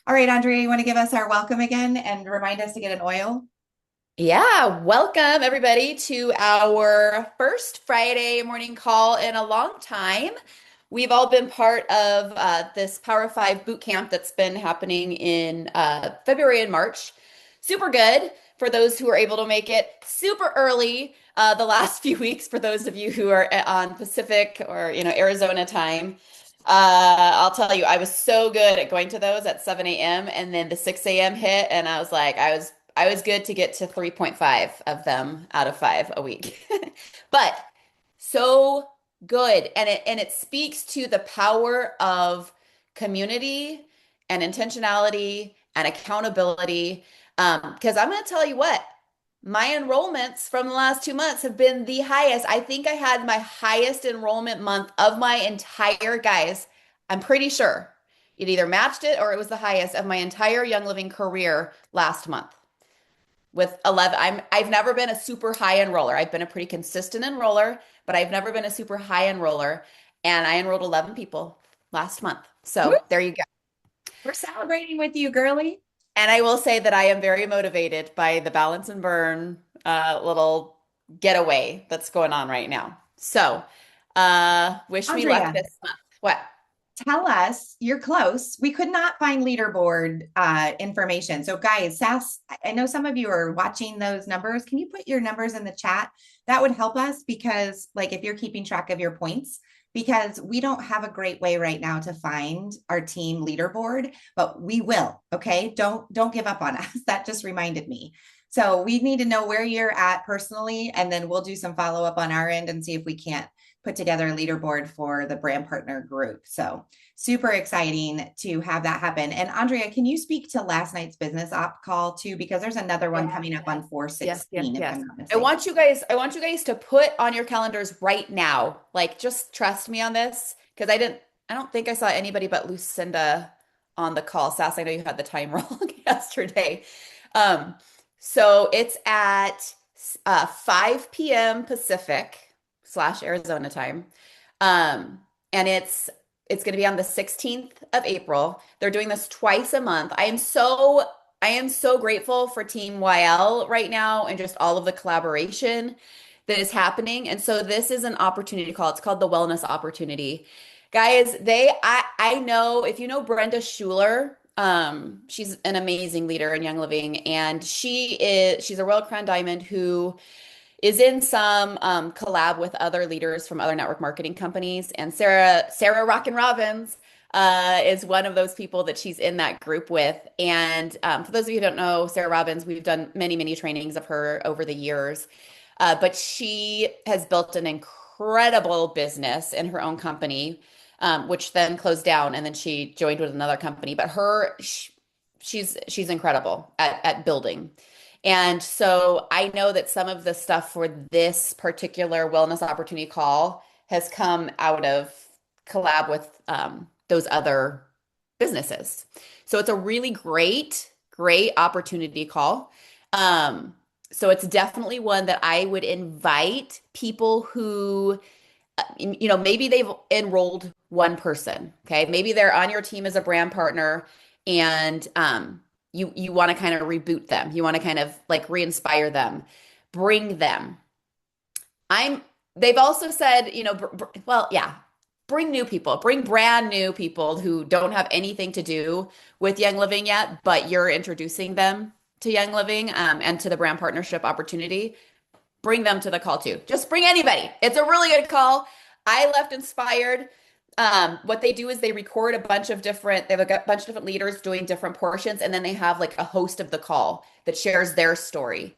All right, Andrea, you want to give us our welcome again and remind us to get an oil? Yeah, welcome everybody to our first Friday morning call in a long time. We've all been part of this Power 5 boot camp that's been happening in February and March. Super good for those who are able to make it. Super early the last few weeks for those of you who are on Pacific or Arizona time. I'll tell you, I was so good at going to those at 7 a.m. and then the 6 a.m. hit, and I was like, I was good to get to 3.5 of them out of 5 a week. But so good. And it speaks to the power of community and intentionality and accountability. Because I'm going to tell you what, my enrollments from the last 2 months have been the highest. I think I had my highest enrollment month of my entire, guys. I'm pretty sure it either matched it or it was the highest of my entire Young Living career last month with 11. I've never been a super high enroller. I've been a pretty consistent enroller, but I've never been a super high enroller. And I enrolled 11 people last month. Woo! So there you go. We're celebrating with you, girly. And I will say that I am very motivated by the balance and burn little getaway that's going on right now. So wish me luck Andrea, this month. What? tell us you're close. We could not find leaderboard information. So, guys, Sass, I know some of you are watching those numbers. Can you put your numbers in the chat? That would help us because, like, if you're keeping track of your points, because we don't have a great way right now to find our team leaderboard, but we will. Okay, don't give up on us. That just reminded me. So we need to know where you're at personally, and then we'll do some follow up on our end and see if we can't put together a leaderboard for the brand partner group. So super exciting to have that happen. And Andrea, can you speak to last night's business op call too? Because there's another one Yes, coming up on yes, yes, 4/16, if yes. I'm not I mistaken. want you guys, I want you guys to put on your calendars right now. Like, just trust me on this because I don't think I saw anybody but Lucinda on the call. Sass, I know you had the time wrong yesterday. Um, so it's at 5 p.m. Pacific slash Arizona time. Um, and it's going to be on the 16th of April. They're doing this twice a month. I am so grateful for Team YL right now and just all of the collaboration that is happening. And so this is an opportunity call. It's called the Wellness Opportunity. Guys, I know if you know Brenda Schuler, she's an amazing leader in Young Living, and she's a Royal Crown Diamond who is in some collab with other leaders from other network marketing companies. And Sarah Rockin' Robbins is one of those people that she's in that group with. And for those of you who don't know, Sarah Robbins, we've done many, many trainings of her over the years. But she has built an incredible business in her own company, which then closed down, and then she joined with another company. But she's incredible at building. And so I know that some of the stuff for this particular wellness opportunity call has come out of collab with those other businesses. So it's a really great, great opportunity call. Um, so it's definitely one that I would invite people who, maybe they've enrolled one person. Okay. Maybe they're on your team as a brand partner and you want to kind of reboot them. You want to kind of like re-inspire them, bring them. I'm they've also said, well, yeah, bring new people, bring brand new people who don't have anything to do with Young Living yet, but you're introducing them to Young Living and to the brand partnership opportunity. Bring them to the call too. Just bring anybody. It's a really good call. I left inspired. What they do is they record they have a bunch of different leaders doing different portions, and then they have like a host of the call that shares their story.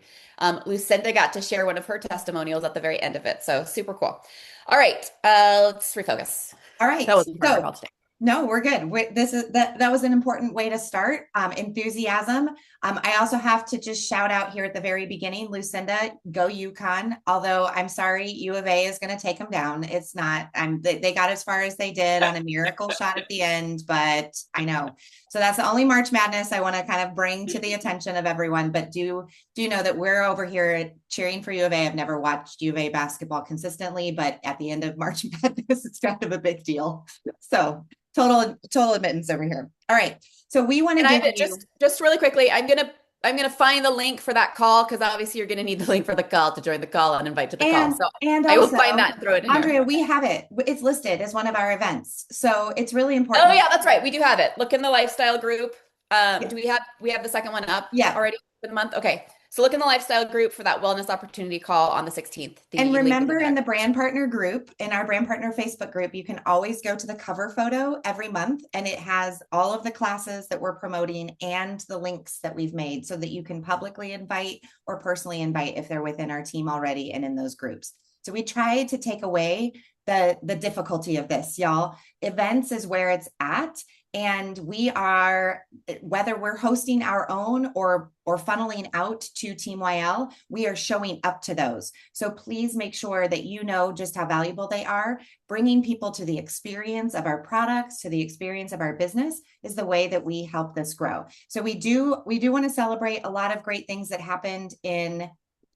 Lucinda got to share one of her testimonials at the very end of it. So super cool. All right, let's refocus. All right. That wasn't part of our So call today. no, we're good. This is that was an important way to start. Enthusiasm. I also have to just shout out here at the very beginning, Lucinda, go UConn. Although I'm sorry, U of A is going to take them down. It's not. They got as far as they did on a miracle shot at the end, but I know. So that's the only March Madness I want to kind of bring to the attention of everyone. But do know that we're over here cheering for U of A. I've never watched U of A basketball consistently, but at the end of March Madness, it's kind of a big deal. So total admittance over here. All right. So we want to And give I you, just really quickly, I'm gonna find the link for that call because obviously you're gonna need the link for the call to join the call and invite to the call. So and I will find also, that and throw it in here. Andrea, we have it. It's listed as one of our events. So it's really Oh important. yeah, that's right. We do have it. Look in the lifestyle group. Yeah. Do we have the second one up Yeah. already for the month? Okay. So look in the lifestyle group for that wellness opportunity call on the 16th. And The link is remember, in in there. the brand partner group, in our brand partner Facebook group, you can always go to the cover photo every month, and it has all of the classes that we're promoting and the links that we've made so that you can publicly invite or personally invite if they're within our team already and in those groups. So we try to take away the difficulty of this, y'all. Events is where it's at. And we are, whether we're hosting our own or funneling out to Team YL, we are showing up to those. So please make sure that you know just how valuable they are. Bringing people to the experience of our products, to the experience of our business is the way that we help this grow. So we do want to celebrate a lot of great things that happened in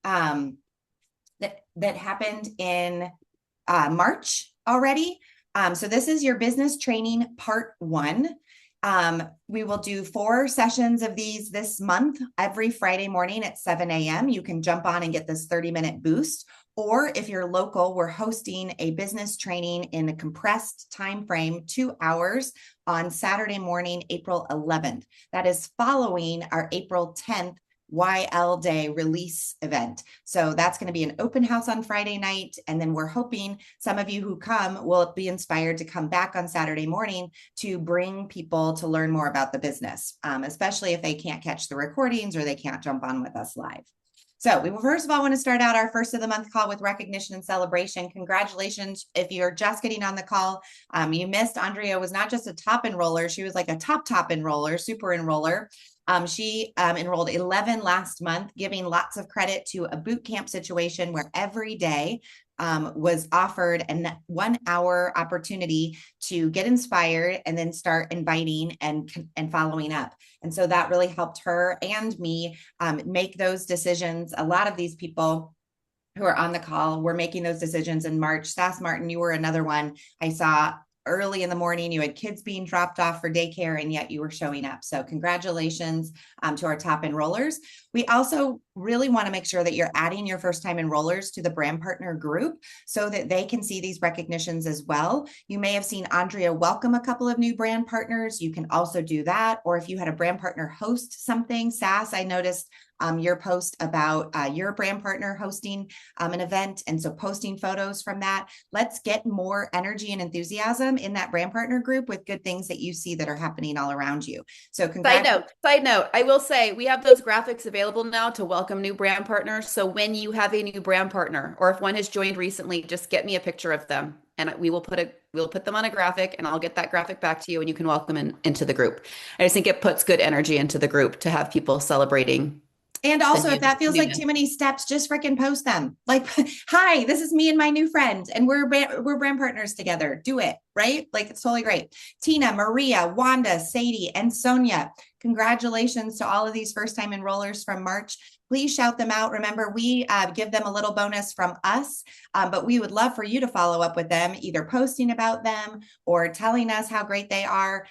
that happened in March already. So this is your business training part 1. We will do 4 sessions of these this month, every Friday morning at 7 a.m. You can jump on and get this 30-minute boost. Or if you're local, we're hosting a business training in a compressed time frame, 2 hours on Saturday morning, April 11th. That is following our April 10th YL Day release event. So that's going to be an open house on Friday night. And then we're hoping some of you who come will be inspired to come back on Saturday morning to bring people to learn more about the business, especially if they can't catch the recordings or they can't jump on with us live. So we will first of all want to start out our first of the month call with recognition and celebration. Congratulations. If you're just getting on the call, you missed, Andrea was not just a top enroller. She was like a top enroller, super enroller. She enrolled 11 last month, giving lots of credit to a boot camp situation where every day was offered a 1 hour opportunity to get inspired and then start inviting and following up. And so that really helped her and me make those decisions. A lot of these people who are on the call were making those decisions in March. Sass Martin, you were another one I saw early in the morning. You had kids being dropped off for daycare, and yet you were showing up. So congratulations to our top enrollers. We also really want to make sure that you're adding your first-time enrollers to the brand partner group so that they can see these recognitions as well. You may have seen Andrea welcome a couple of new brand partners. You can also do that. Or if you had a brand partner host something, Sass, I noticed your post about your brand partner hosting an event. And so posting photos from that. Let's get more energy and enthusiasm in that brand partner group with good things that you see that are happening all around you. So Side note, I will say we have those graphics available now to welcome new brand partners. So when you have a new brand partner, or if one has joined recently, just get me a picture of them and we'll put them on a graphic and I'll get that graphic back to you and you can welcome them into the group. I just think it puts good energy into the group to have people celebrating. And also, if that feels like too many steps, just freaking post them. Like, hi, this is me and my new friend, and we're brand partners together. Do it, right? Like, it's totally great. Tina, Maria, Wanda, Sadie, and Sonia, congratulations to all of these first-time enrollers from March. Please shout them out. Remember, we give them a little bonus from us, but we would love for you to follow up with them, either posting about them or telling us how great they are.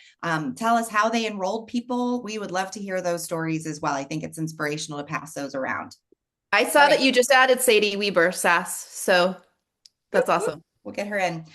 Tell us how they enrolled people. We would love to hear those stories as well. I think it's inspirational to pass those around. I saw that you just added Sadie Weber, Sass. So that's awesome. We'll get her in.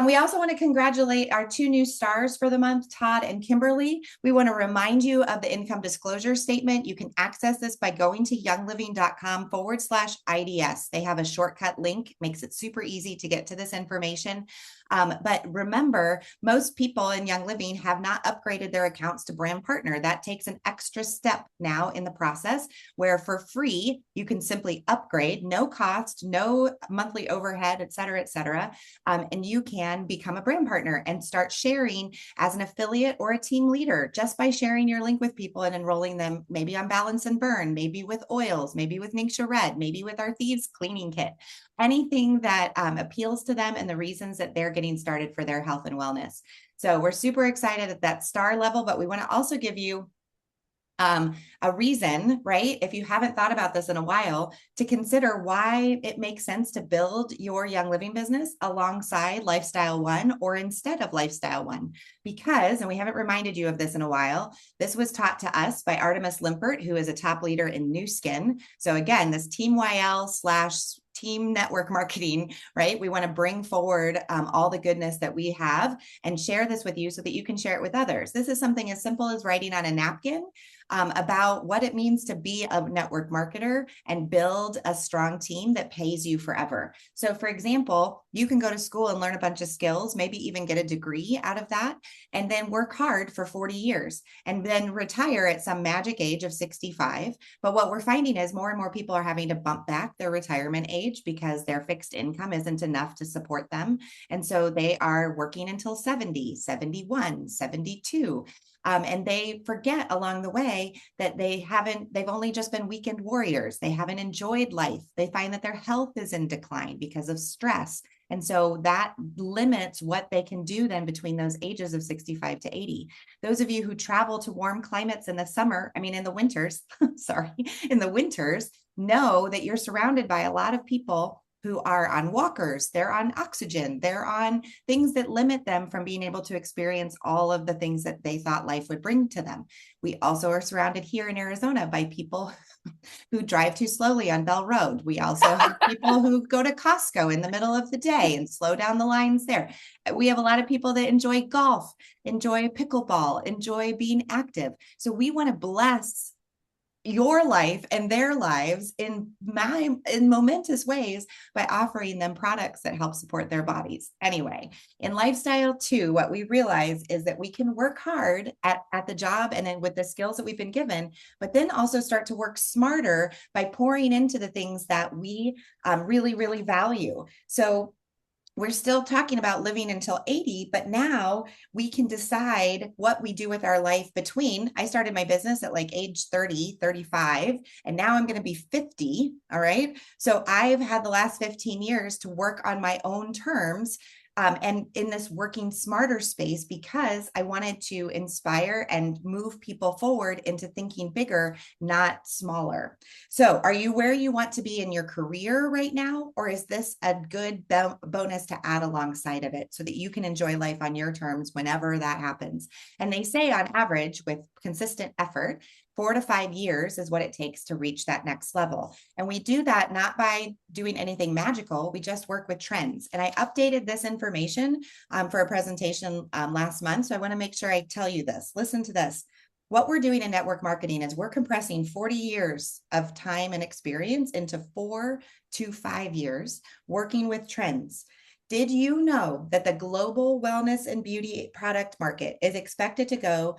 We also want to congratulate our 2 new stars for the month, Todd and Kimberly. We want to remind you of the income disclosure statement. You can access this by going to youngliving.com/IDS. They have a shortcut link, makes it super easy to get to this information. But remember, most people in Young Living have not upgraded their accounts to brand partner. That takes an extra step now in the process where for free, you can simply upgrade, no cost, no monthly overhead, et cetera, and you can become a brand partner and start sharing as an affiliate or a team leader just by sharing your link with people and enrolling them maybe on Balance and Burn, maybe with oils, maybe with Ningxia Red, maybe with our Thieves cleaning kit. Anything that appeals to them and the reasons that they're getting started for their health and wellness. So we're super excited at that star level, but we want to also give you a reason, right? If you haven't thought about this in a while, to consider why it makes sense to build your Young Living business alongside Lifestyle One or instead of Lifestyle One. Because, and we haven't reminded you of this in a while, this was taught to us by Artemis Limpert, who is a top leader in New Skin. So again, this Team YL slash team network marketing, right? We want to bring forward all the goodness that we have and share this with you so that you can share it with others. This is something as simple as writing on a napkin about what it means to be a network marketer and build a strong team that pays you forever. So for example, you can go to school and learn a bunch of skills, maybe even get a degree out of that, and then work hard for 40 years and then retire at some magic age of 65. But what we're finding is more and more people are having to bump back their retirement age because their fixed income isn't enough to support them. And so they are working until 70, 71, 72. And they forget along the way that they've only just been weekend warriors. They haven't enjoyed life. They find that their health is in decline because of stress. And so that limits what they can do then between those ages of 65 to 80. Those of you who travel to warm climates in the summer, in the winters, sorry, in the winters, know that you're surrounded by a lot of people who are on walkers, they're on oxygen, they're on things that limit them from being able to experience all of the things that they thought life would bring to them. We also are surrounded here in Arizona by people who drive too slowly on Bell Road. We also have people who go to Costco in the middle of the day and slow down the lines there. We have a lot of people that enjoy golf, enjoy pickleball, enjoy being active. So we want to bless your life and their lives in momentous ways by offering them products that help support their bodies. Anyway, in Lifestyle 2, what we realize is that we can work hard at the job and then with the skills that we've been given, but then also start to work smarter by pouring into the things that we really, really value. So we're still talking about living until 80, but now we can decide what we do with our life between. I started my business at like age 30, 35, and now I'm going to be 50. All right. So I've had the last 15 years to work on my own terms. And in this working smarter space, because I wanted to inspire and move people forward into thinking bigger, not smaller. So are you where you want to be in your career right now? Or is this a good bonus to add alongside of it so that you can enjoy life on your terms whenever that happens? And they say on average, with consistent effort, 4 to 5 years is what it takes to reach that next level. And we do that not by doing anything magical. We just work with trends. And I updated this information for a presentation last month. So I want to make sure I tell you this. Listen to this. What we're doing in network marketing is we're compressing 40 years of time and experience into 4 to 5 years working with trends. Did you know that the global wellness and beauty product market is expected to grow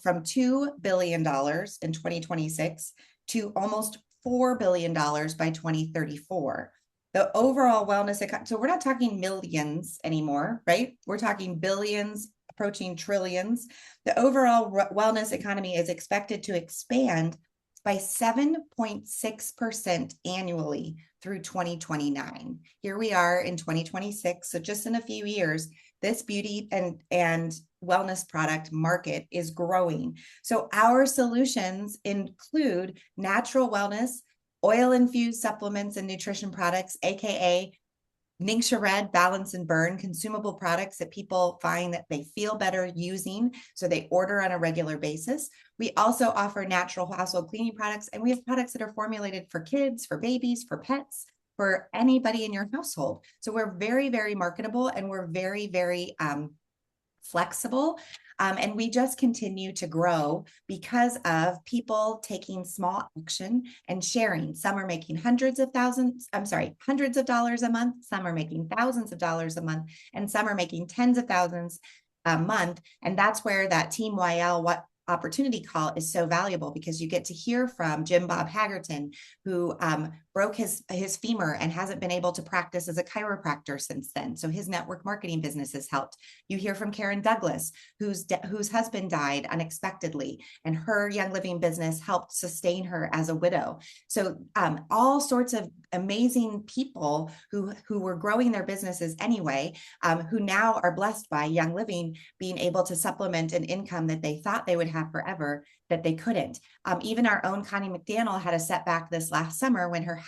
from $2 billion in 2026 to almost $4 billion by 2034? The overall wellness, so we're not talking millions anymore, right? We're talking billions, approaching trillions. The overall wellness economy is expected to expand by 7.6% annually through 2029. Here we are in 2026. So just in a few years, this beauty and wellness product market is growing. So our solutions include natural wellness, oil-infused supplements and nutrition products, aka Ningxia Red, Balance and Burn, consumable products that people find that they feel better using, so they order on a regular basis. We also offer natural household cleaning products, and we have products that are formulated for kids, for babies, for pets, for anybody in your household. So we're very, very marketable, and we're very, very flexible. And we just continue to grow because of people taking small action and sharing. Some are making hundreds of dollars a month. Some are making thousands of dollars a month, and some are making tens of thousands a month. And that's where that Team YL opportunity call is so valuable, because you get to hear from Jim Bob Haggerton, who broke his femur and hasn't been able to practice as a chiropractor since then. So his network marketing business has helped. You hear from Karen Douglas, whose husband died unexpectedly, and her Young Living business helped sustain her as a widow. So all sorts of amazing people who were growing their businesses anyway, who now are blessed by Young Living being able to supplement an income that they thought they would have forever, that they couldn't. Even our own Connie McDaniel had a setback this last summer when her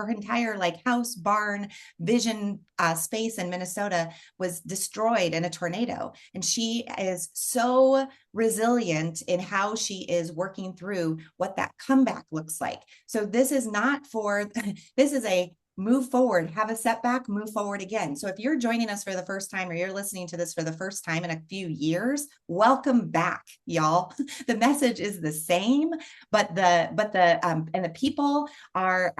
entire like house, barn, vision space in Minnesota was destroyed in a tornado. And she is so resilient in how she is working through what that comeback looks like. So this is not for, this is a move forward, have a setback, move forward again. So if you're joining us for the first time or you're listening to this for the first time in a few years, welcome back, y'all. The message is the same, but the people are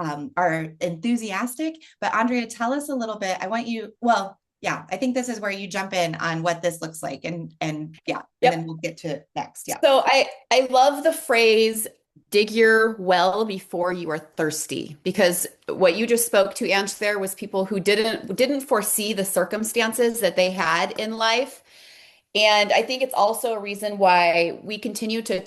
enthusiastic. But Andrea, tell us a little bit. I want you, well, yeah, I think this is where you jump in on what this looks like, and yeah, and then we'll get to next. Yeah. So I love the phrase dig your well before you are thirsty, because what you just spoke to, Ange, there was people who didn't foresee the circumstances that they had in life. And I think it's also a reason why we continue to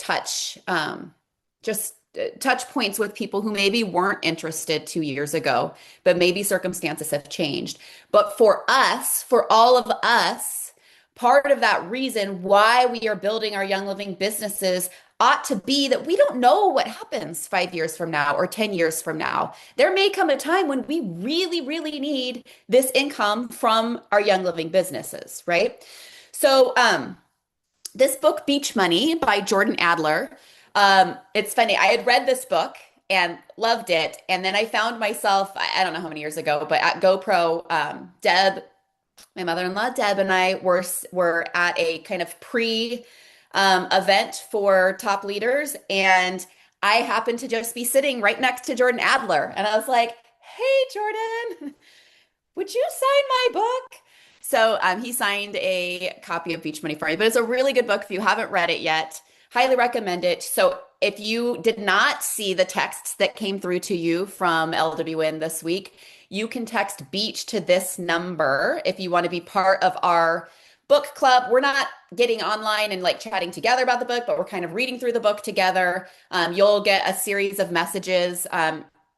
just touch points with people who maybe weren't interested 2 years ago, but maybe circumstances have changed. But for us, for all of us, part of that reason why we are building our Young Living businesses ought to be that we don't know what happens 5 years from now or 10 years from now. There may come a time when we really, really need this income from our Young Living businesses, right? So this book, Beach Money by Jordan Adler, it's funny. I had read this book and loved it. And then I found myself, I don't know how many years ago, but at GoPro, Deb, my mother-in-law, Deb, and I were at a kind of event for top leaders. And I happened to just be sitting right next to Jordan Adler. And I was like, hey, Jordan, would you sign my book? So he signed a copy of Beach Money for me, but it's a really good book. If you haven't read it yet, highly recommend it. So if you did not see the texts that came through to you from LWN this week, you can text Beach to this number if you want to be part of our book club. We're not getting online and like chatting together about the book, but we're kind of reading through the book together. You'll get a series of messages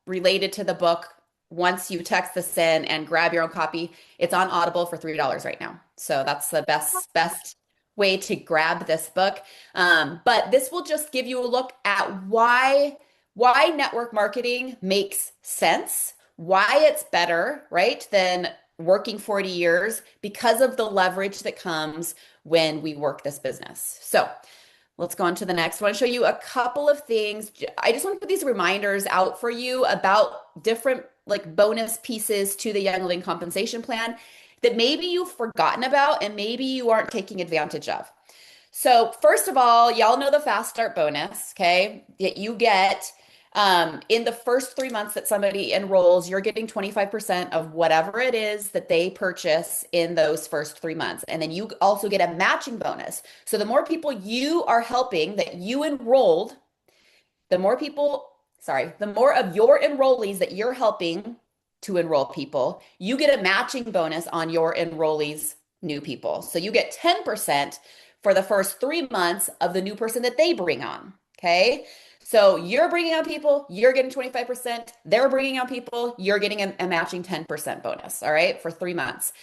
related to the book once you text this in and grab your own copy. It's on Audible for $3 right now. So that's the best way to grab this book. But this will just give you a look at why network marketing makes sense, why it's better, right, than working 40 years because of the leverage that comes when we work this business. So let's go on to the next one. Show you a couple of things. I just want to put these reminders out for you about different like bonus pieces to the Young Living compensation plan that maybe you've forgotten about and maybe you aren't taking advantage of. So first of all, y'all know the fast start bonus, okay, that you get in the first 3 months that somebody enrolls. You're getting 25% of whatever it is that they purchase in those first 3 months. And then you also get a matching bonus. So the more people you are helping that you enrolled, the more of your enrollees that you're helping to enroll people, you get a matching bonus on your enrollees' new people. So you get 10% for the first 3 months of the new person that they bring on, okay? So you're bringing on people, you're getting 25%, they're bringing on people, you're getting a matching 10% bonus, all right, for 3 months.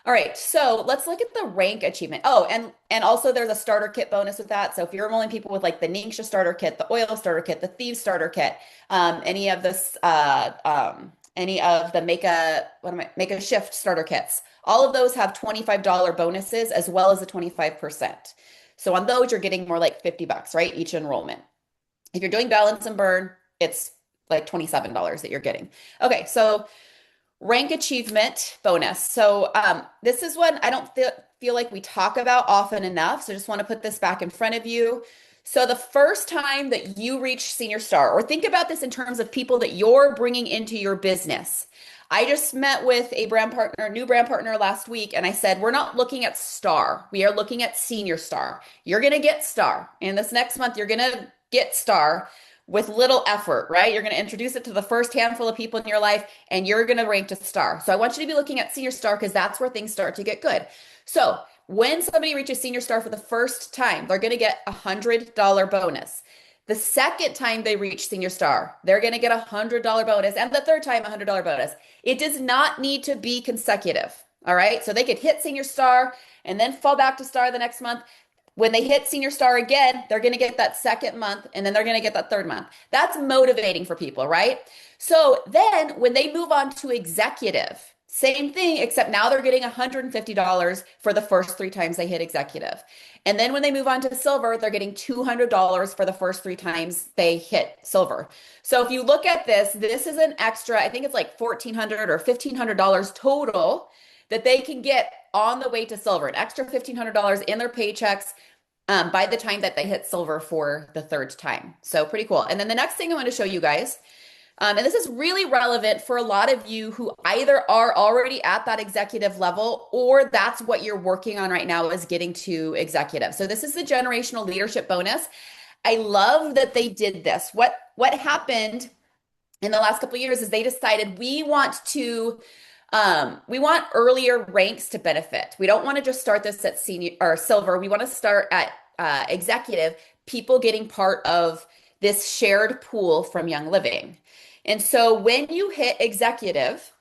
All right, so let's look at the rank achievement. Oh, and also there's a starter kit bonus with that. So if you're enrolling people with like the Ningxia starter kit, the oil starter kit, the Thieves starter kit, any of the Make a Shift starter kits, all of those have $25 bonuses as well as the 25%. So on those, you're getting more like $50, right? Each enrollment. If you're doing balance and burn, it's like $27 that you're getting. Okay, so rank achievement bonus. So this is one I don't feel like we talk about often enough. So I just want to put this back in front of you. So the first time that you reach Senior Star, or think about this in terms of people that you're bringing into your business. I just met with a new brand partner last week, and I said, we're not looking at Star. We are looking at Senior Star. You're going to get Star. And this next month, you're going to get Star. with little effort, right? You're going to introduce it to the first handful of people in your life and you're going to rank to star. So I want you to be looking at senior star because that's where things start to get good. So when somebody reaches senior star for the first time, they're going to get a $100 bonus. The second time they reach senior star, they're going to get a $100 bonus. And the third time, a $100 bonus. It does not need to be consecutive. All right. So they could hit senior star and then fall back to star the next month. When they hit senior star again, they're going to get that second month and then they're going to get that third month. That's motivating for people, right? So then when they move on to executive, same thing, except now they're getting $150 for the first 3 times they hit executive. And then when they move on to silver, they're getting $200 for the first 3 times they hit silver. So if you look at this, this is an extra, I think it's like $1,400 or $1,500 total that they can get on the way to silver, an extra $1,500 in their paychecks by the time that they hit silver for the third time. So pretty cool. And then the next thing I want to show you guys, and this is really relevant for a lot of you who either are already at that executive level or that's what you're working on right now is getting to executive. So this is the generational leadership bonus. I love that they did this. What happened in the last couple of years is they decided we want earlier ranks to benefit. We don't want to just start this at senior or silver. We want to start at executive, people getting part of this shared pool from Young Living. And so when you hit executive,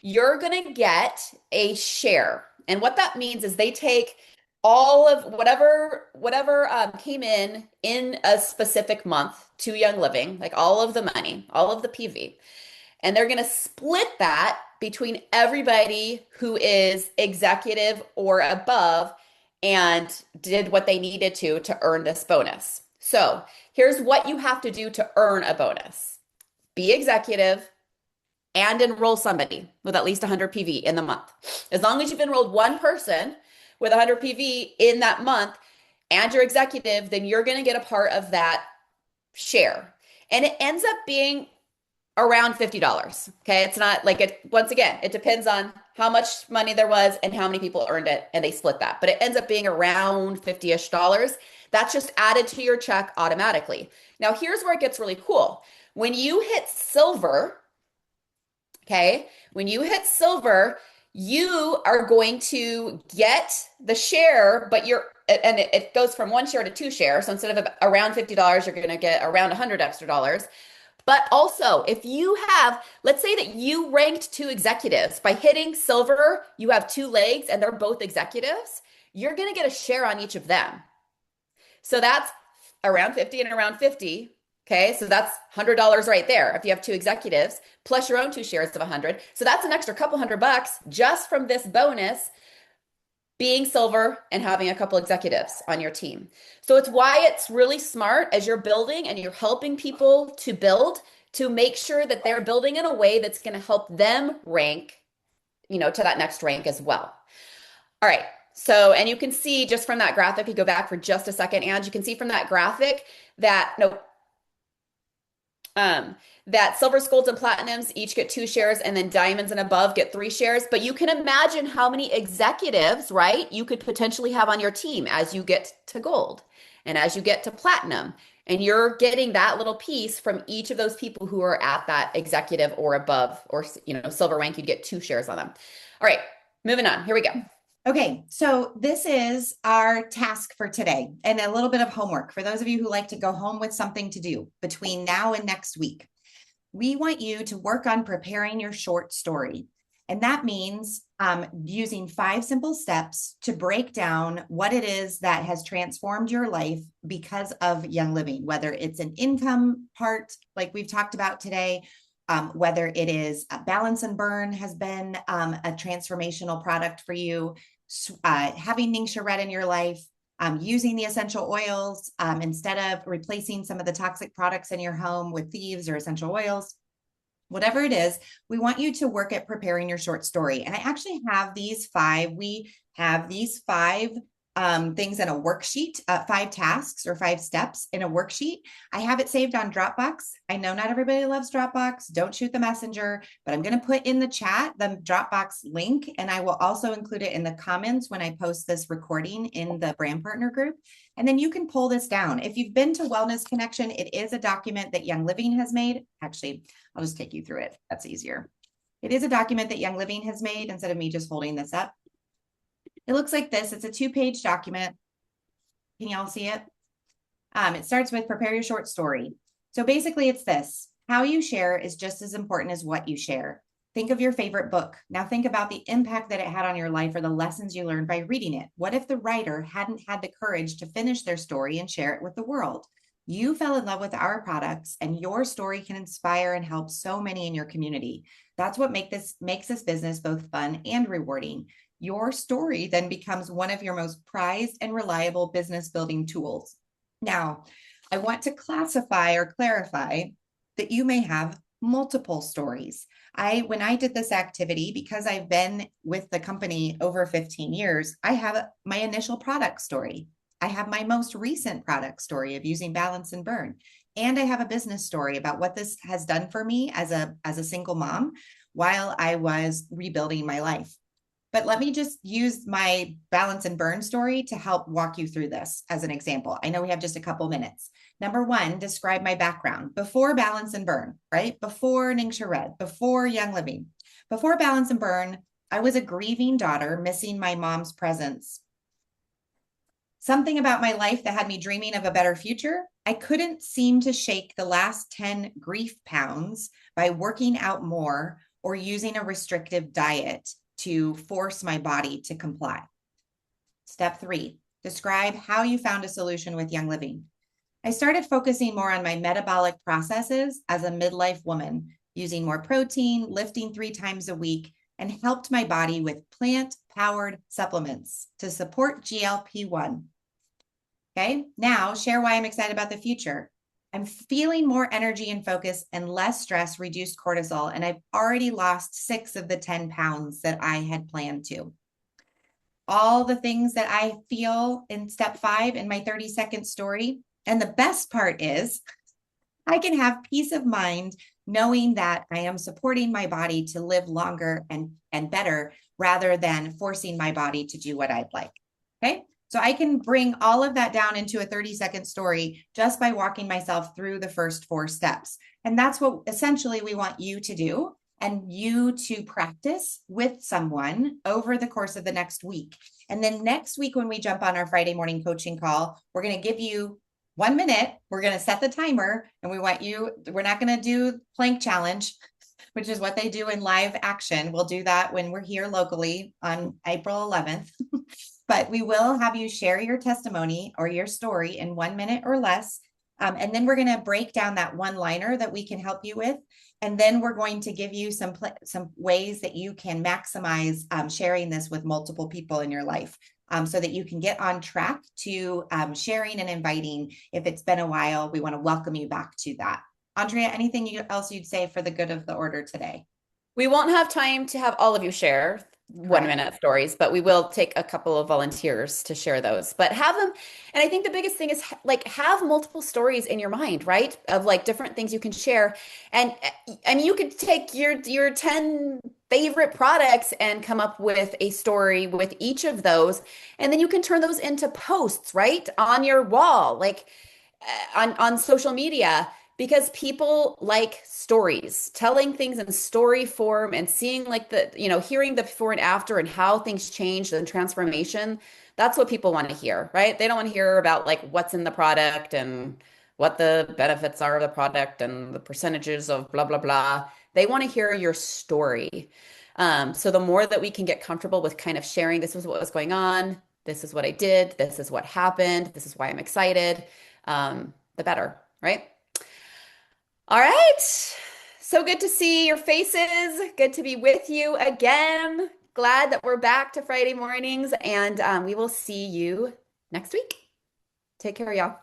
you're going to get a share. And what that means is they take all of whatever came in a specific month to Young Living, like all of the money, all of the PV. And they're going to split that between everybody who is executive or above and did what they needed to earn this bonus. So here's what you have to do to earn a bonus. Be executive and enroll somebody with at least 100 PV in the month. As long as you've enrolled one person with 100 PV in that month and you're executive, then you're going to get a part of that share. And it ends up being around $50. Okay. It's not like it, once again, it depends on how much money there was and how many people earned it and they split that, but it ends up being around $50-ish. That's just added to your check automatically. Now here's where it gets really cool. When you hit silver, okay, when you hit silver, you are going to get the share, but and it goes from 1 share to 2 shares. So instead of around $50, you're going to get around $100 extra dollars. But also, if you have, let's say that you ranked 2 executives by hitting silver, you have 2 legs and they're both executives, you're going to get a share on each of them. So that's around 50 and around 50. Okay, so that's $100 right there if you have 2 executives plus your own 2 shares of 100. So that's an extra couple $100 just from this bonus being silver and having a couple executives on your team. So it's why it's really smart as you're building and you're helping people to build to make sure that they're building in a way that's going to help them rank, to that next rank as well. All right. So, and you can see just from that graphic, you go back for just a second, and you can see from that graphic that, that silvers, golds, and platinums each get 2 shares, and then diamonds and above get 3 shares. But you can imagine how many executives, right, you could potentially have on your team as you get to gold and as you get to platinum. And you're getting that little piece from each of those people who are at that executive or above or, silver rank. You'd get 2 shares on them. All right, moving on. Here we go. Okay, so this is our task for today and a little bit of homework for those of you who like to go home with something to do between now and next week. We want you to work on preparing your short story. And that means using 5 simple steps to break down what it is that has transformed your life because of Young Living, whether it's an income part like we've talked about today, whether it is a balance and burn has been a transformational product for you, having Ningxia Red in your life, using the essential oils instead of replacing some of the toxic products in your home with thieves or essential oils. Whatever it is, we want you to work at preparing your short story. And I actually have these 5. We have these 5 things in a worksheet, 5 tasks or 5 steps in a worksheet. I have it saved on Dropbox. I know not everybody loves Dropbox. Don't shoot the messenger, but I'm going to put in the chat the Dropbox link, and I will also include it in the comments when I post this recording in the brand partner group. And then you can pull this down. If you've been to Wellness Connection, it is a document that Young Living has made. Actually, I'll just take you through it. That's easier. It is a document that Young Living has made instead of me just holding this up. It looks like this. It's a 2-page document. Can y'all see it? It starts with prepare your short story. So basically it's this: how you share is just as important as what you share. Think of your favorite book. Now think about the impact that it had on your life or the lessons you learned by reading it. What if the writer hadn't had the courage to finish their story and share it with the world? You fell in love with our products, and your story can inspire and help so many in your community. That's what makes this business both fun and rewarding. Your story then becomes one of your most prized and reliable business building tools. Now, I want to classify or clarify that you may have multiple stories. When I did this activity, because I've been with the company over 15 years, I have my initial product story. I have my most recent product story of using Balance and Burn. And I have a business story about what this has done for me as a single mom while I was rebuilding my life. But let me just use my Balance and Burn story to help walk you through this as an example. I know we have just a couple minutes. Number 1, describe my background. Before Balance and Burn, right? Before Ningxia Red, before Young Living. Before Balance and Burn, I was a grieving daughter missing my mom's presence. Something about my life that had me dreaming of a better future. I couldn't seem to shake the last 10 grief pounds by working out more or using a restrictive diet to force my body to comply. Step 3, describe how you found a solution with Young Living. I started focusing more on my metabolic processes as a midlife woman, using more protein, lifting 3 times a week, and helped my body with plant-powered supplements to support GLP-1. Okay, now share why I'm excited about the future. I'm feeling more energy and focus and less stress, reduced cortisol, and I've already lost 6 of the 10 pounds that I had planned to. All the things that I feel in step 5 in my 30-second story. And the best part is I can have peace of mind knowing that I am supporting my body to live longer and better rather than forcing my body to do what I'd like. Okay. So I can bring all of that down into a 30-second story just by walking myself through the first 4 steps. And that's what essentially we want you to do and you to practice with someone over the course of the next week. And then next week, when we jump on our Friday morning coaching call, we're going to give you 1 minute. We're going to set the timer and we're not going to do plank challenge, which is what they do in live action. We'll do that when we're here locally on April 11th. But we will have you share your testimony or your story in 1 minute or less. And then we're going to break down that one-liner that we can help you with. And then we're going to give you some ways that you can maximize sharing this with multiple people in your life so that you can get on track to sharing and inviting. If it's been a while, we want to welcome you back to that. Andrea, anything else you'd say for the good of the order today? We won't have time to have all of you share 1 minute stories, but we will take a couple of volunteers to share those. But have them, and I think the biggest thing is like have multiple stories in your mind, right? Of like different things you can share. And I mean, you could take your 10 favorite products and come up with a story with each of those, and then you can turn those into posts, right? On your wall, like on social media. Because people like stories, telling things in story form and seeing like hearing the before and after and how things changed and transformation. That's what people want to hear, right? They don't want to hear about like what's in the product and what the benefits are of the product and the percentages of blah, blah, blah. They want to hear your story. So the more that we can get comfortable with kind of sharing, this was what was going on, this is what I did, this is what happened, this is why I'm excited, the better, right? All right. So good to see your faces. Good to be with you again. Glad that we're back to Friday mornings, and we will see you next week. Take care, y'all.